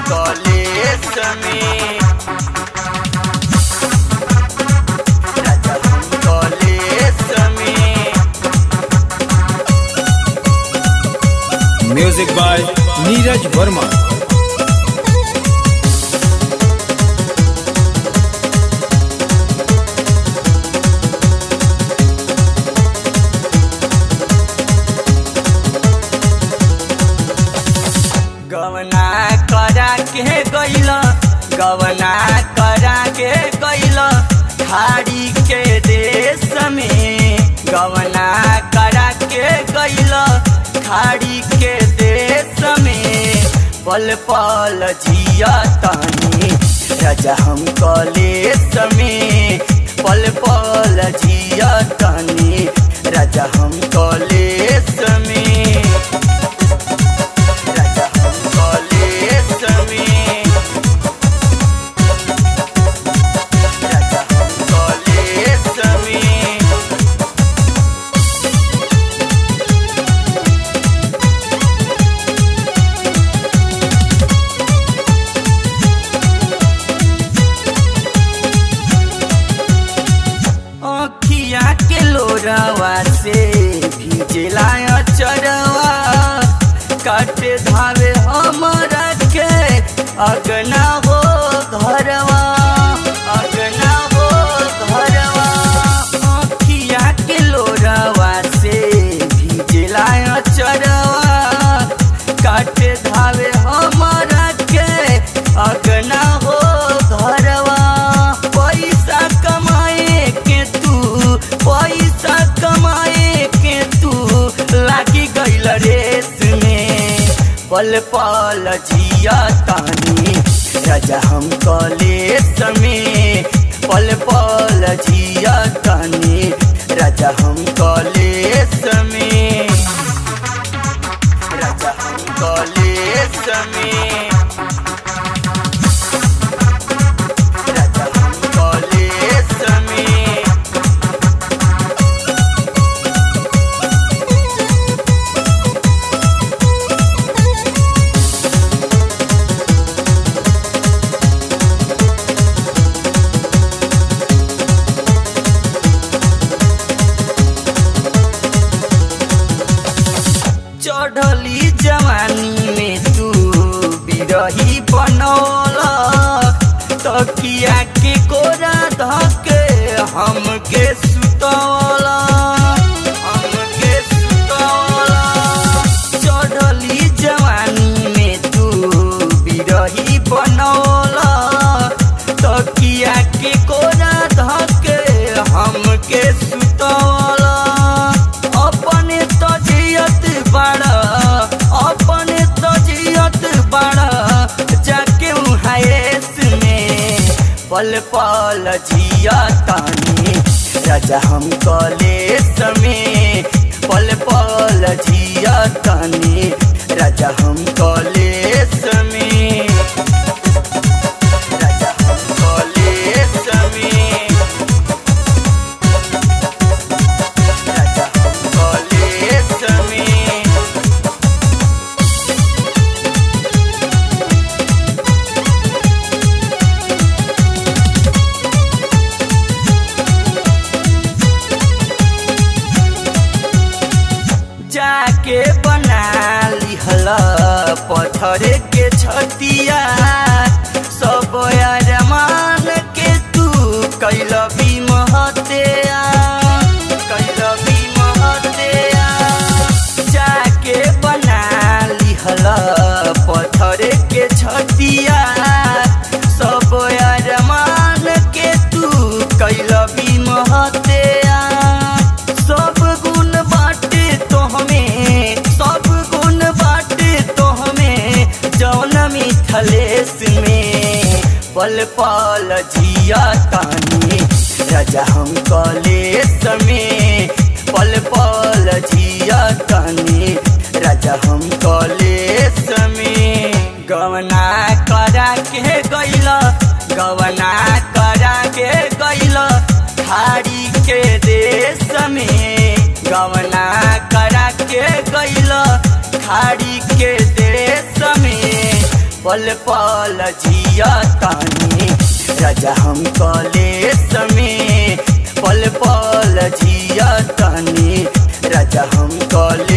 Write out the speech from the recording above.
College में, राजा हम college में। Music by Neeraj Verma. गवना करा के गइला, गवना करा के गइला खाड़ी के देश में, गवना करा के गइला खाड़ी के देश में। पल पल जिया तानी राजा हम कॉलेज में, पल पल जिया तानी राजा हम कॉलेज में, राजा हम कॉलेज में, राजा हम कॉलेज में। अखिया के लोरवा से भीजला चरवा, काटे धावे हमरा के अगना हो घरवा, अगना हो घरवा। अखिया के लोरवा से भीजला चरवा, काटे धावे हमरा के अगना हो घरवा। पैसा कमाए के तू, पैसा कमाए के तू लागी गइल रेस में। पल पल जिया तानी राजा हम कॉलेज में, पल पल जिया तानी राजा हम कॉलेज में, राजा हम कॉलेज में, राजा हम कॉलेज में। चढ़ली जवानी में तू बिरही बनौला, तकिया के कोरा धके हमके सुतौला, हमके सुतौला। चढ़ली जवानी में तू बिरही बनौला, तकिया के कोरा धके हमके सुतौला। अपने तजियत बड़ा, अपने तजियत बड़ा जाके उहाएस में। पल पल जिया तानी राजा हम कॉलेज में, पल पल जिया तानी राजा हम कॉलेज में, राजा हम कॉलेज में, राजा हम कॉलेज में। जाके बना लिहला पत्थर के छतिया, सब अरमान के तू कैल भी महतिया, कैल भी महतिया। जाके बना लिहला पत्थर के छतिया, सब अरमान के तू कैल भी महतिया। सब गुण बाटे तो हमें, सब गुण बाटे तो हमें जौन मिथलेश में। पल पल जिया तानी राजा हम कॉलेज में, पल पल जिया तानी राजा हम कॉलेज में। गवना करा के गइला, गवना करा के गइला खाड़ी के देश में, गवना करा के गइला खाड़ी के देश में। पल पल जिया तानी राजा हम कॉलेज में, पल पल जिया तानी राजा हम कॉलेज